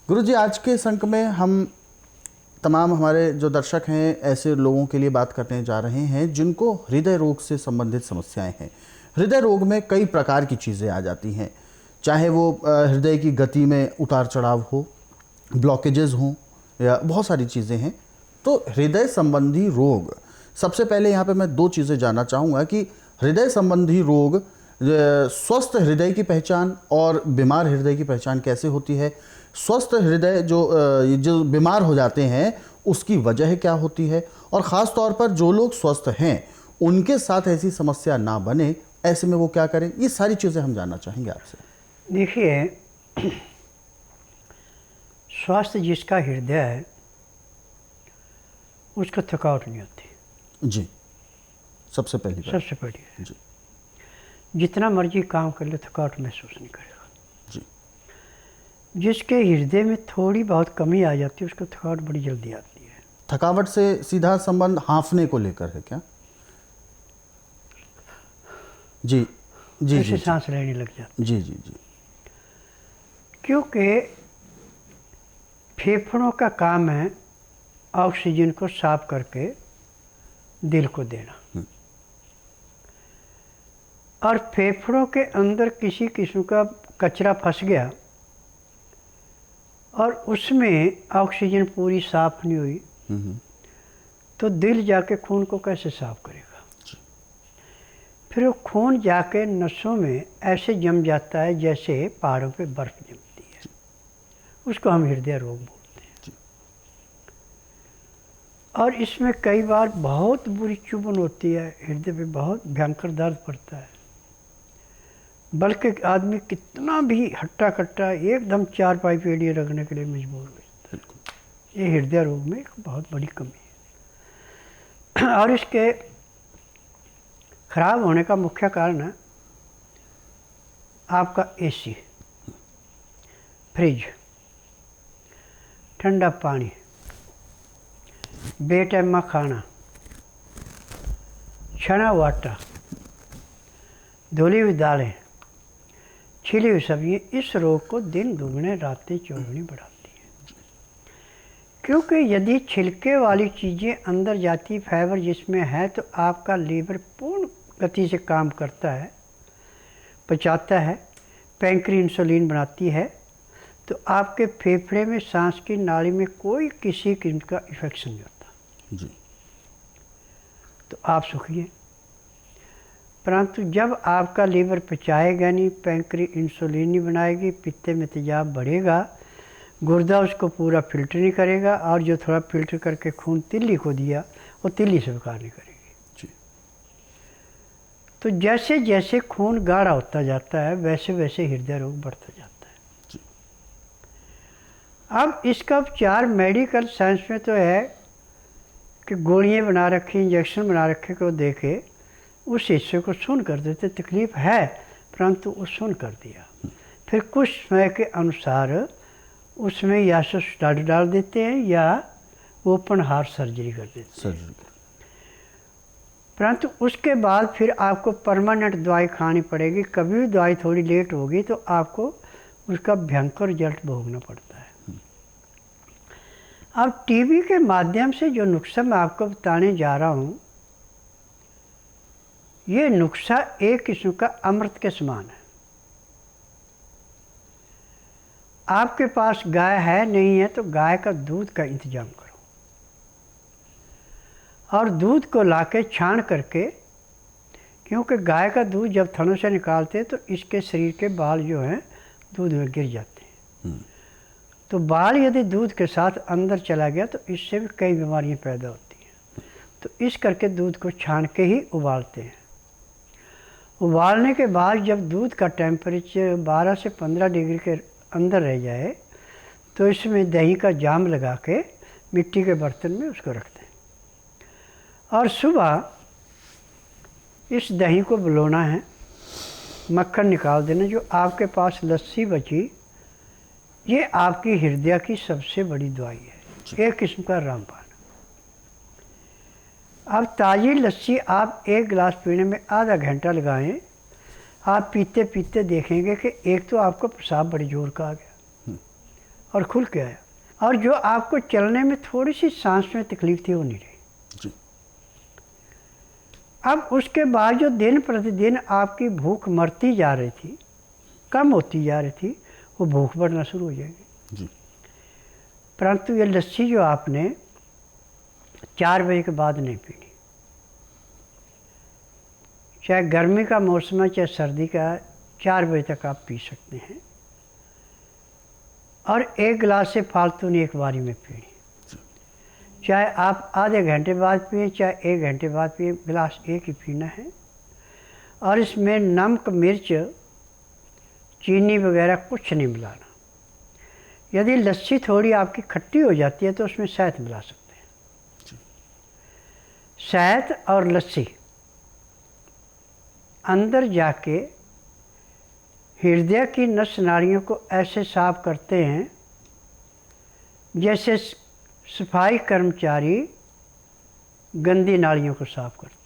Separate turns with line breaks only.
गुरुजी, आज के संक में हम तमाम हमारे जो दर्शक हैं ऐसे लोगों के लिए बात करने जा रहे हैं जिनको हृदय रोग से संबंधित समस्याएं हैं। हृदय रोग में कई प्रकार की चीज़ें आ जाती हैं, चाहे वो हृदय की गति में उतार चढ़ाव हो, ब्लॉकेजेस हों, या बहुत सारी चीज़ें हैं। तो हृदय संबंधी रोग, सबसे पहले यहाँ पे मैं दो चीज़ें जानना चाहूँगा कि हृदय संबंधी रोग, स्वस्थ हृदय की पहचान और बीमार हृदय की पहचान कैसे होती है। स्वस्थ हृदय जो बीमार हो जाते हैं उसकी वजह क्या होती है, और ख़ास तौर पर जो लोग स्वस्थ हैं उनके साथ ऐसी समस्या ना बने, ऐसे में वो क्या करें, ये सारी चीज़ें हम जानना चाहेंगे आपसे।
देखिए, स्वास्थ्य जिसका हृदय है उसको थकावट नहीं होती
जी, सबसे पहली बात।
सबसे पहली है
जी
जितना मर्जी काम कर ले थकावट महसूस नहीं करेगा।
जी।
जिसके हृदय में थोड़ी बहुत कमी आ जाती है उसको थकावट बड़ी जल्दी आती है।
थकावट से सीधा संबंध हांफने को लेकर है क्या? जी जी
ऐसे
जी
सांस लेने लग जाती
जी जी जी।
क्योंकि फेफड़ों का काम है ऑक्सीजन को साफ करके दिल को देना, और फेफड़ों के अंदर किसी किस्म का कचरा फंस गया और उसमें ऑक्सीजन पूरी साफ नहीं हुई तो दिल जाके खून को कैसे साफ करेगा। फिर वो खून जाके नसों में ऐसे जम जाता है जैसे पहाड़ों पे बर्फ जमती है, उसको हम हृदय रोग बोलते हैं। और इसमें कई बार बहुत बुरी चुभन होती है, हृदय पे बहुत भयंकर दर्द पड़ता है, बल्कि आदमी कितना भी हट्टा कट्टा एकदम चारपाई पे एड़िए रखने के लिए मजबूर हो जाता है। ये हृदय रोग में एक बहुत बड़ी कमी है। और इसके खराब होने का मुख्य कारण है आपका एसी, फ्रिज, ठंडा पानी, बेटैमा खाना, छना हुआ आटा, धुली हुई दालें, छिली हुई सब्जियाँ इस रोग को दिन दुगने रातें चौगुनी बढ़ाती हैं। क्योंकि यदि छिलके वाली चीज़ें अंदर जाती, फाइबर जिसमें है, तो आपका लीवर पूर्ण गति से काम करता है, पचाता है, पैंक्री इंसुलिन बनाती है, तो आपके फेफड़े में सांस की नाली में कोई किसी किस्म का इन्फेक्शन नहीं होता
जी।
तो आप सुखी हैं। परंतु जब आपका लीवर पचाएगा नहीं, पैंक्री इंसुलिन नहीं बनाएगी, पित्ते में तेजाब बढ़ेगा, गुर्दा उसको पूरा फिल्टर नहीं करेगा, और जो थोड़ा फिल्टर करके खून तिल्ली को दिया वो तिल्ली से बेकार नहीं करेगी
जी।
तो जैसे जैसे खून गाढ़ा होता जाता है वैसे वैसे हृदय रोग बढ़ता जाता है
जी।
अब इसका उपचार मेडिकल साइंस में तो है कि गोलियां बना रखी, इंजेक्शन बना रखे को देके उस हिस्से को सुन कर देते, तकलीफ है परंतु वो सुन कर दिया, फिर कुछ समय के अनुसार उसमें या तो स्टड डाल देते हैं या ओपन हार्ट सर्जरी कर देते हैं। परंतु उसके बाद फिर आपको परमानेंट दवाई खानी पड़ेगी। कभी भी दवाई थोड़ी लेट होगी तो आपको उसका भयंकर रिजल्ट भोगना पड़ता है। अब टीवी के माध्यम से जो नुस्खा मैं आपको बताने जा रहा हूँ, ये नुस्खा एक किस्म का अमृत के समान है। आपके पास गाय है नहीं है तो गाय का दूध का इंतजाम करो, और दूध को लाके छान करके, क्योंकि गाय का दूध जब थनों से निकालते हैं तो इसके शरीर के बाल जो हैं दूध में गिर जाते हैं, तो बाल यदि दूध के साथ अंदर चला गया तो इससे भी कई बीमारियां पैदा होती हैं। तो इस करके दूध को छान के ही उबालते हैं। उबालने के बाद जब दूध का टेम्परेचर 12 से 15 डिग्री के अंदर रह जाए तो इसमें दही का जाम लगा के मिट्टी के बर्तन में उसको रखते हैं, और सुबह इस दही को बुलाना है, मक्खन निकाल देना। जो आपके पास लस्सी बची, ये आपकी हृदय की सबसे बड़ी दवाई है, एक किस्म का रामबाण। अब ताज़ी लस्सी आप एक गिलास पीने में आधा घंटा लगाएं, आप पीते पीते देखेंगे कि एक तो आपको पेशाब बड़ी जोर का आ गया, और खुल के आया। और जो आपको चलने में थोड़ी सी सांस में तकलीफ थी वो नहीं रही
जी।
अब उसके बाद जो दिन प्रतिदिन आपकी भूख मरती जा रही थी, कम होती जा रही थी, वो भूख बढ़ना शुरू हो जाएगी
जी।
परंतु ये लस्सी जो आपने 4 बजे के बाद नहीं पीनी। चाहे गर्मी का मौसम है चाहे सर्दी का, 4 बजे तक आप पी सकते हैं। और 1 गिलास से फालतू नहीं एक बारी में पीनी। चाहे आप आधे घंटे बाद पिए चाहे 1 घंटे बाद पिए, गिलास एक ही पीना है। और इसमें नमक मिर्च चीनी वगैरह कुछ नहीं मिलाना। यदि लस्सी थोड़ी आपकी खट्टी हो जाती है तो उसमें शहद मिला सकते हैं। शहद और लस्सी अंदर जाके हृदय की नस नाड़ियों को ऐसे साफ करते हैं जैसे सफाई कर्मचारी गंदी नाड़ियों को साफ करते हैं।